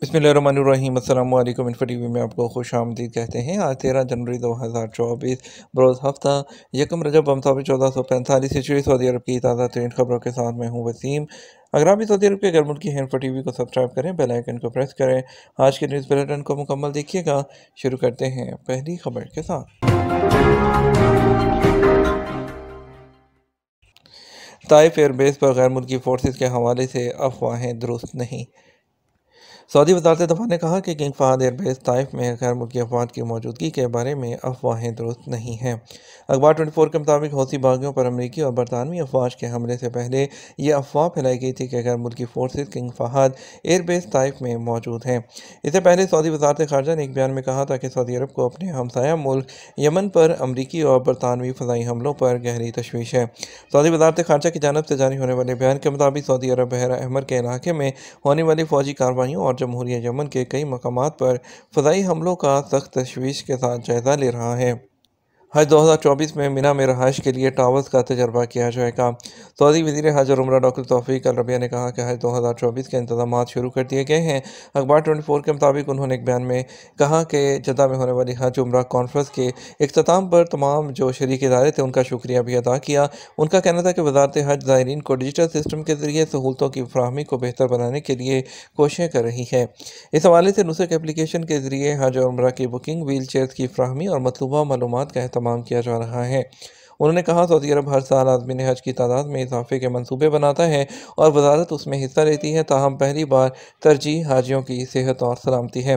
बिस्मिल्लाहिर्रहमानिर्रहीम अस्सलामु अलैकुम। इन्फो टीवी में आपको खुशामदीद कहते हैं। आज 13 जनवरी 2024 बरोज़ हफ्ता यकम रजब मुताबिक 1445 हिजरी सऊदी अरब की ताज़ा तरीन खबरों के साथ मैं हूँ वसीम। अगर आप भी सऊदी अरब के अगर मुल्क की इन्फो टीवी को सब्सक्राइब करें, बेल आइकन को प्रेस करें। आज के न्यूज़ बुलेटिन को मुकम्मल देखिएगा। शुरू करते हैं पहली खबर के साथ। ताइफ एयरबेस पर गैर मुल्की फोर्सेस के हवाले से अफवाहें दुरुस्त नहीं। सऊदी वज़ारत दफ़ा ने कहा कि किंग फहद एयरबेस ताइफ में गैर मुल्की अफवाज की मौजूदगी के बारे में अफवाहें दुरुस्त नहीं हैं। अखबार 24 के मुताबिक हौसी बागियों पर अमरीकी और बरतानवी अफवाज के हमले से पहले यह अफवाह फैलाई गई थी कि गैर मुल्की forces King Fahd airbase Taif में मौजूद हैं। इससे पहले सऊदी वज़ारत ख़ारजा ने एक बयान में कहा था कि सऊदी अरब को अपने हमसाया मुल्क यमन पर अमरीकी और बरतानवी फ़ज़ाई हमलों पर गहरी तशवीश है। सऊदी वज़ारत ख़ारजा की जानिब से जारी होने वाले बयान के मुताबिक सऊदी अरब बहरा अहमर के इलाके में होने वाली फ़ौजी कार्रवाइयों और जमहूरिया यमन के कई मकामात पर फ़ज़ाई हमलों का सख्त तशवीश के साथ जायज़ा ले रहा है। हज 2024 में मिना में रहायश के लिए टावर्स का तजर्बा किया जाएगा। सऊदी वज़ीर हज और उम्रा डॉक्टर तौफीक अल रबिया ने कहा कि हज 2024 के इंतजामात शुरू कर दिए गए हैं। अखबार 24 के मुताबिक उन्होंने एक बयान में कहा कि जद्दा में होने वाली हज उम्रा कॉन्फ्रेंस के इख्तिताम पर तमाम जो शरीक इदारे थे उनका शुक्रिया भी अदा किया। उनका कहना था कि वज़ारत हज ज़ायरीन को डिजिटल सिस्टम के ज़रिए सहूलतों की फराहमी को बेहतर बनाने के लिए कोशिशें कर रही है। इस हवाले से नुसक एप्लीकेशन के ज़रिए हज और उम्रा की बुकिंग, व्हील चेयर्स की फराहमी और मतलूबा मालूमात का तमाम किया जा रहा है। उन्होंने कहा सऊदी अरब हर साल आज़मीन हज की तादाद में इजाफे के मंसूबे बनाता है और वजारत उसमें हिस्सा लेती है, ताहम पहली बार तरजीह हाजियों की सेहत और सलामती है।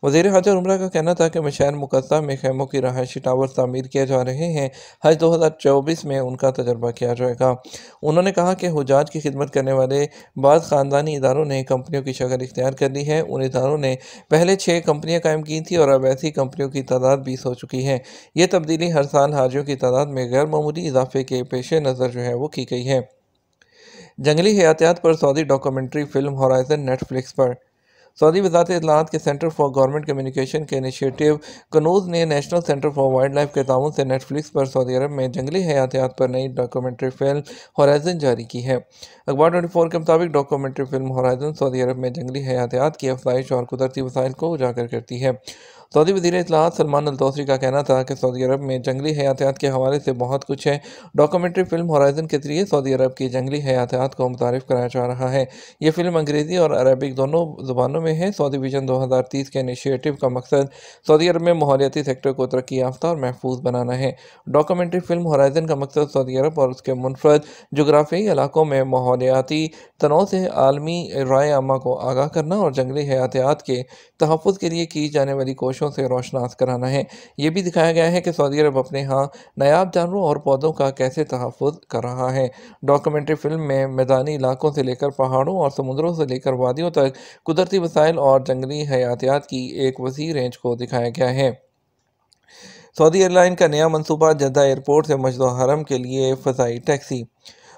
वज़ीर हज और उम्रा का कहना था कि मशहर मुकद्दा में खैमों की रहायशी टावर तामीर किए जा रहे हैं। हज 2024 में उनका तजर्बा किया जाएगा। उन्होंने कहा कि हुजाज की खिदमत करने वाले बाज़ ख़ानदानी इदारों ने कंपनियों की शक्ल इख्तियार कर ली है। उन इदारों ने पहले 6 कंपनियाँ कायम की थी और अब ऐसी कंपनियों की तादाद 20 हो चुकी है। ये तब्दीली हर साल हाजियों की तादाद में गैर मामूली इजाफे के पेश नज़र जो है वो की गई है। जंगली हयातियात पर Saudi documentary film horizon Netflix पर। सऊदी वज़ारत इत्तलाआत के सेंटर फॉर गवर्नमेंट कम्युनिकेशन के इनिशिएटिव कनूज़ ने national centre for wild life के ताउन से नेटफ्लिक्स पर सऊदी अरब में जंगली हयातियात पर नई डॉक्यूमेंट्री फिल्म होराइजन जारी की है। अखबार 24 के मुताबिक डॉक्यूमेंट्री फिल्म होराइजन सऊदी अरब में जंगली हयातियात की अफजाइश और कुदरती वसाइल को उजागर करती है। सऊदी वज़ीर इत्तलाआत सलमान अल दोसरी का कहना था कि सऊदी अरब में जंगली हयातियात के हवाले से बहुत कुछ है। डॉक्यूमेंट्री फिल्म होराइजन के जरिए सऊदी अरब की जंगली हयातियात को मुतारिफ कराया जा रहा है। ये फिल्म अंग्रेज़ी और अरबिक दोनों ज़ुबानों में है। सऊदी विजन 2030 के इनिशिएटिव का मकसद सऊदी अरब में माहौलियाती सेक्टर को तरक्की याफ्ता और महफूज बनाना है। डॉक्यूमेंट्री फिल्म होराइजन का मकसद सऊदी अरब और उसके मुनफरद जोग्राफियाई इलाकों में माहौलियाती तनों से आलमी राय आमा को आगाह करना और जंगली हयातियात के तहफ़्फ़ुज़ के लिए की जाने वाली कोशिशों से रोशनास कराना है। ये भी दिखाया गया है कि सऊदी अरब अपने यहाँ नायाब जानवरों और पौधों का कैसे तहफ़्फ़ुज़ कर रहा है। डॉक्यूमेंट्री फिल्म में मैदानी इलाकों से लेकर पहाड़ों और समुद्रों से लेकर वादियों तक कुदरती वसाइल और जंगली हयातियात की एक वसी रेंज को दिखाया गया है। सऊदी एयरलाइन का नया मंसूबा जद्दा एयरपोर्ट से मस्जिद हरम के लिए फ़ज़ाई टैक्सी।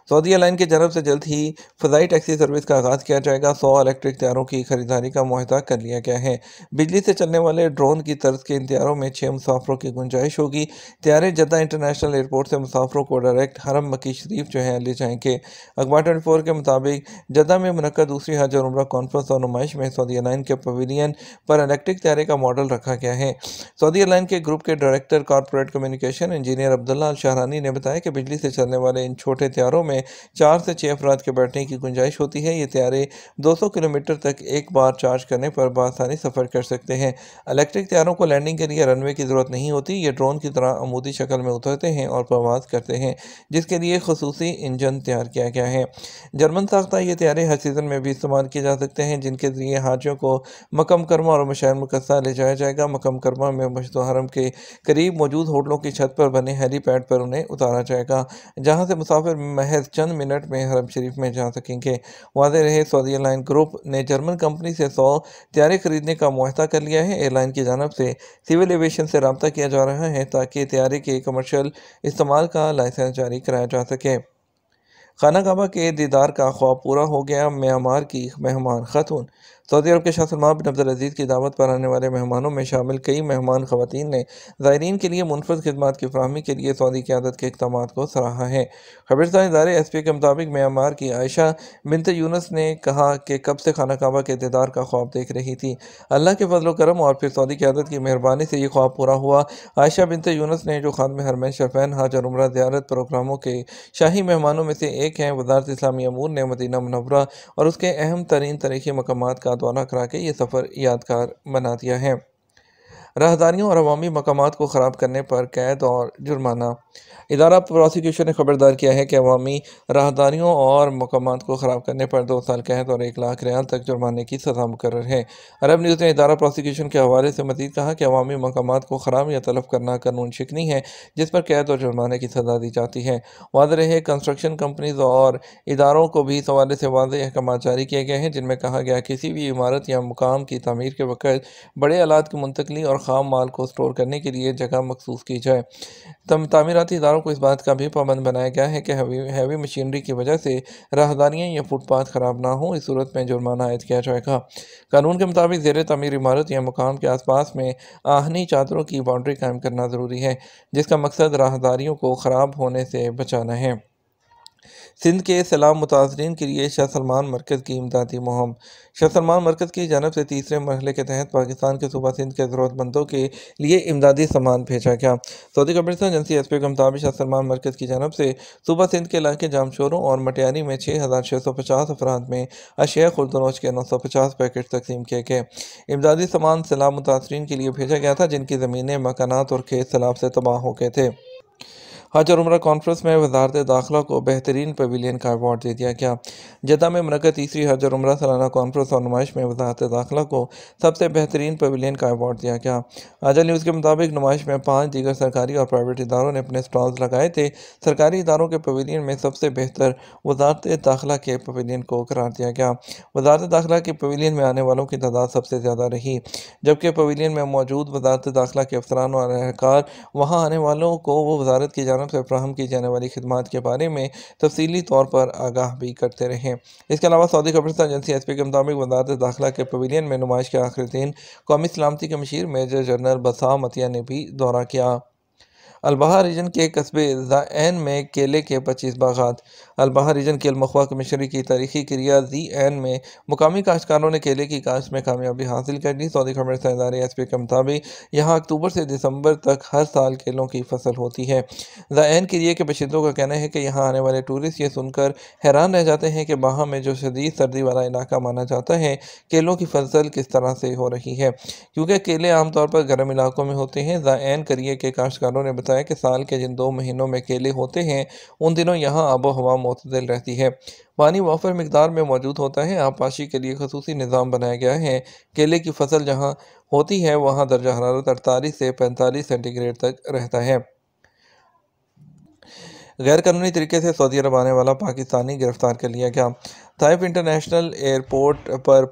सऊदी एयरलाइन की जानब से जल्द ही फ़ज़ाई टैक्सी सर्विस का आगाज़ किया जाएगा। 100 इलेक्ट्रिक तैयारों की खरीदारी का मुआहदा कर लिया गया है। बिजली से चलने वाले ड्रोन की तर्ज के इन तैयारों में 6 मुसाफरों की गुंजाइश होगी। तैयारे जद्दा इंटरनेशनल एयरपोर्ट से मुसाफरों को डायरेक्ट हरम मक्की शरीफ जो है ले जाएंगे। अखबार 24 के मुताबिक जद्दा में मुनक्कद दूसरी हज और उम्रा कॉन्फ्रेंस और नुमाइश में सऊदी एयरलाइन के पवेलियन पर इलेक्ट्रिक तैयारे का मॉडल रखा गया है। सऊदी एयरलाइन के ग्रुप के director corporate communication engineer Abdullah Al Shahrani ने बताया कि बिजली से चलने वाले इन छोटे तैयारों में 4 से 6 अफराद के बैठने की गुंजाइश होती है। ये तैयारे 200 किलोमीटर तक एक बार चार्ज करने पर बआसानी सफ़र कर सकते हैं। इलेक्ट्रिक तैयारों को लैंडिंग के लिए रनवे की ज़रूरत नहीं होती। ये ड्रोन की तरह अमूदी शक्ल में उतरते हैं और परवाज़ करते हैं, जिसके लिए खसूसी इंजन तैयार किया गया है। जर्मन साख्ता ये तैयारे हर सीज़न में भी इस्तेमाल किए जा सकते हैं, जिनके ज़रिए हाजियों को मक्का मुकर्रमा और मशहूर मुकद्दसा ले जाया जाएगा। मक्का मुकर्रमा में मस्जिद हरम के करीब मौजूद होटलों की छत पर बने हेलीपैड पर उन्हें उतारा जाएगा, जहाँ से मुसाफिर महज चंद मिनट में हरम शरीफ में जा सकेंगे। वाज़ेह रहे सऊदी एयरलाइन ग्रुप ने जर्मन कंपनी से 100 तैयारे खरीदने का मुआहदा कर लिया है। एयरलाइन की जानब से सिविल एविएशन से रब्ता किया जा रहा है ताकि तैयारे के कमर्शियल इस्तेमाल का लाइसेंस जारी कराया जा सके। खाना काबा के दीदार का ख्वाब पूरा हो गया, म्यांमार की मेहमान खतून। सऊदी अरब के शाह सलमान बिन अब्दुल अजीज़ की दावत पर आने वाले मेहमानों में शामिल कई मेहमान ख़वातीन ने ज़ायरीन के लिए मुनफ़रद खिदमात की फ़राहमी के लिए सऊदी क़यादत के इक़दामात को सराहा है। खबरसार इदारे एसपी के मुताबिक म्यांमार की आयशा बिनत यूनुस ने कहा कि कब से खाना काबा के दीदार का ख्वाब देख रही थी। अल्लाह के फजल करम और फिर सऊदी क़यादत की मेहरबानी से ये ख्वाब पूरा हुआ। आयशा बिनत यूनुस ने जो खादिम हरमैन शरीफैन हज और उम्रा ज़ियारत प्रोग्रामों के शाही मेहमानों में से एक हैं, वज़ारत इस्लामी अमूर ने मदीना मुनव्वरा और उसके अहम तरीन तारीख़ी मकामात का दौरा करा के ये सफ़र यादगार बना दिया है। राहदारियों और अवामी मकामात को ख़राब करने पर कैद और जुर्माना। इदारा प्रोसिक्यूशन ने खबरदार किया है कि अवामी राहदारियों और मकामात को ख़राब करने पर 2 साल कैद और 1 लाख रियाल तक जुर्माने की सज़ा मुकर्रर है। अरब न्यूज़ ने इदारा प्रोसिक्यूशन के हवाले से मज़ीद कहा कि अवामी मकामात को ख़राब या तलफ करना कानून शिकनी है, जिस पर कैद और जुर्माने की सज़ा दी जाती है। वाज़ेह रहे कंस्ट्रक्शन कंपनीज और इदारों को भी इस हवाले से वाज़ेह अहकाम जारी किए गए हैं, जिनमें कहा गया किसी भी इमारत या मुकाम की तमीर के वक़्त बड़े आलात की मुंतकली और ख़ाम माल को स्टोर करने के लिए जगह मखसूस की जाए। तामीराती इदारों को इस बात का भी पाबंद बनाया गया है कि हैवी मशीनरी की वजह से राहदारियाँ या फुटपाथ ख़राब ना हो, इस सूरत में जुर्माना आयद किया जाएगा। कानून के मुताबिक ज़ेर तमीर इमारत या मुकाम के आसपास में आहनी चादरों की बाउंड्री कायम करना ज़रूरी है, जिसका मकसद राहदारियों को ख़राब होने से बचाना है। सिंध के सैलाब मुतासरीन के लिए शाह सलमान मरकज़ की इमदादी मुहिम। शाह सलमान मरकज़ की जानब से तीसरे मरहले के तहत पाकिस्तान के सूबा सिंध के ज़रूरतमंदों के लिए इमदादी सामान भेजा गया। सऊदी खबरसां एजेंसी एसपी के मुताबिक शाह सलमान मरकज़ की जानब से सूबा सिंध के इलाके जामशोरों और मटियारी में 6,650 अफराद में अशिया खुर्दनोश के 950 पैकेट तकसीम किए गए। इमदादी सामान सैलाब मुतासरीन के लिए भेजा गया था, जिनकी ज़मीनें, मकानात और खेत सैलाब से तबाह हो गए थे। हज और उम्रा कॉन्फ्रेंस में वजारत दाखिला को बेहतरीन पवेलियन का अवार्ड दे दिया गया। जद्दा में मुनक़्क़द तीसरी हज और उम्रा सालाना कॉन्फ्रेंस और नुमाइश में वजारत दाखिला को सबसे बेहतरीन पवेलियन का अवार्ड दिया गया। आजल न्यूज़ के मुताबिक नुमाइश में 5 दीगर सरकारी और प्राइवेट इदारों ने अपने स्टॉल्स लगाए थे। सरकारी इदारों के पवेलियन में सबसे बेहतर वजारत दाखिला के पवेलियन को करार दिया गया। वजारत दाखिला के पवेलियन में आने वालों की तादाद सबसे ज़्यादा रही, जबकि पवेलियन में मौजूद वजारत दाखिला के अफसरान और एहलकार वहाँ आने वालों को वो वजारत की जानब से फ्राहम की जाने वाली खिदमात के बारे में तफसीली तौर पर आगाह भी करते रहे। इसके अलावा सऊदी खबरसां एजेंसी एसपी के मुताबिक वजारत दाखिला के पवेलियन में नुमाइश के आखिरी दिन कौमी सलामती के मशीर मेजर जनरल बसाम अतिया ने भी दौरा किया। अलबहा रीजन के कस्बे ज़ी-एन में केले के 25 बागात। अलबहा रीजन की अलमख्वा कमिश्नरी की तारीखी क्रिया ज़ी-एन में मुकामी काश्तकारों ने केले की काश्त में कामयाबी हासिल कर ली। सऊदी खबरसां इदारे एसपी के मुताबिक यहाँ अक्टूबर से दिसंबर तक हर साल केलों की फसल होती है। ज़ी-एन क्रिया के बशिंदों का कहना है कि यहाँ आने वाले टूरिस्ट ये सुनकर हैरान रह जाते हैं कि बाहा में जो शदीद सर्दी वाला इलाका माना जाता है, केलों की फसल किस तरह से हो रही है, क्योंकि केले आमतौर पर गर्म इलाकों में होते हैं। ज़ी-एन क्रिया के काश्तकारों ने बताया कि साल के जिन 2 महीनों में केले होते हैं, उन दिनों यहाँ आबो हवा मुतदल रहती है, पानी वाफर मिकदार में मौजूद होता है। आबपाशी के लिए खसूसी निज़ाम बनाया गया है। केले की फसल जहाँ होती है वहाँ दर्जा हरारत 48 से 45 सेंटीग्रेड तक रहता है। गैर कानूनी तरीके से सऊदी अरब आने वाला पाकिस्तानी गिरफ्तार कर लिया गया। ताइफ इंटरनेशनल एयरपोर्ट पर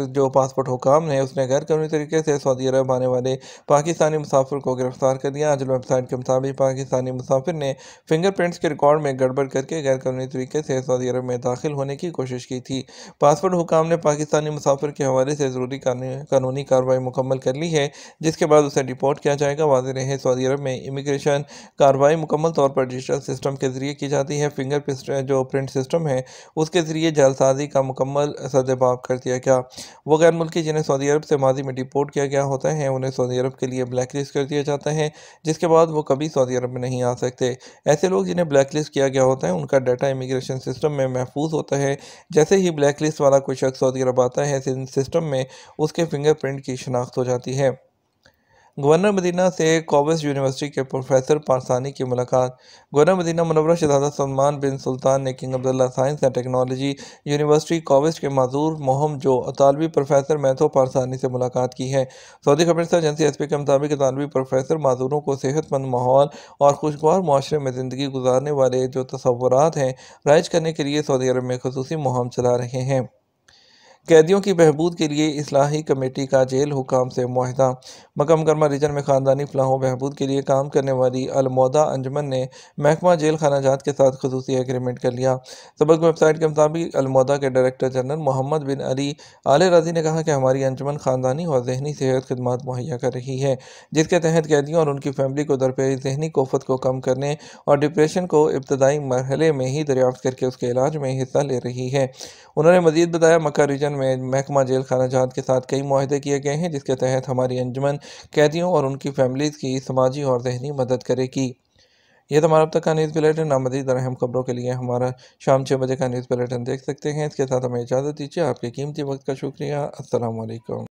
जो पासपोर्ट हुकाम है, उसने गैर कानूनी तरीके से सऊदी अरब आने वाले पाकिस्तानी मुसाफिर को गिरफ्तार कर लिया। आजल वेबसाइट के मुताबिक पाकिस्तानी मुसाफिर ने फिंगरप्रिंट्स के रिकॉर्ड में गड़बड़ करके गैर कानूनी तरीके से सऊदी अरब में दाखिल होने की कोशिश की थी। पासपोर्ट हुकाम ने पाकिस्तानी मुसाफिर के हवाले से ज़रूरी कानूनी कार्रवाई मुकम्मल कर ली है, जिसके बाद उसे डिपोर्ट किया जाएगा। वाज़ेह रहे सऊदी अरब में इमिग्रेशन कार्रवाई मुकम्मल तौर पर डिजिटल सिस्टम के ज़रिए की जाती है। जो प्रिंट सिस्टम है, उसके ज़रिए जालसाजी का मुकम्मल सद्देबाब कर दिया गया। वो गैर मुल्की जिन्हें सऊदी अरब से माजी में डिपोर्ट किया गया होता है, उन्हें सऊदी अरब के लिए ब्लैक लिस्ट कर दिया जाता है, जिसके बाद वो कभी सऊदी अरब में नहीं आ सकते। ऐसे लोग जिन्हें ब्लैक लिस्ट किया गया होता है, उनका डाटा इमिग्रेशन सिस्टम में महफूज होता है। जैसे ही ब्लैक लिस्ट वाला कोई शख्स सऊदी अरब आता है, सिस्टम में उसके फिंगरप्रिंट की शनाख्त हो जाती है। गवर्नर मदीना से कॉवस यूनिवर्सिटी के प्रोफेसर पारसानी की मुलाकात। गवर्नर मदीना मुनव्वरा शहज़ादा सलमान बिन सुल्तान ने king Abdullah science and technology university KAUST के माजूर मोहम जो तालबी प्रोफेसर मैथो पारसानी से मुलाकात की है। सऊदी खबरसां एजेंसी एसपी के मुताबिक तालबी प्रोफेसर माजूरों को सेहतमंद माहौल और खुशगवार माशरे में ज़िंदगी गुजारने वाले जो तसव्वुरात हैं राइज करने के लिए सऊदी अरब में खसूसी मुहिम चला रहे हैं। कैदियों की बहबूद के लिए इस्लाही कमेटी का जेल हुकाम से मुआहदा। मक्का मुकरमा रीजन में ख़ानदानी फलाह बहबूद के लिए काम करने वाली अलमोदा अंजमन ने महकमा जेल खाना जात के साथ खसूसी एग्रीमेंट कर लिया। सबक वेबसाइट के मुताबिक अलमोदा के डायरेक्टर जनरल मोहम्मद बिन अली आले राजी ने कहा कि हमारी अंजमन ख़ानदानी और जहनी सेहत खदमात मुहैया कर रही है, जिसके तहत कैदियों और उनकी फैमिली को दरपेश जहनी कोफत को कम करने और डिप्रेशन को इब्तदाई मरहले में ही दरियाफ्त करके उसके इलाज में हिस्सा ले रही है। उन्होंने मजीद बताया, मक्का रीजन में महकमा जेल खाना जहाद के साथ कई मुआहदे किए गए हैं, जिसके तहत हमारी अंजुमन कैदियों और उनकी फैमिलीज़ की समाजी और जहनी मदद करेगी। यह तो हमारा अब तक का न्यूज़ बुलेटिन। आप मज़ीद और अहम खबरों के लिए हमारा शाम 6 बजे का न्यूज़ बुलेटिन देख सकते हैं। इसके साथ हमें इजाज़त दीजिए। आपके कीमती वक्त का शुक्रिया। अस्सलाम वालेकुम।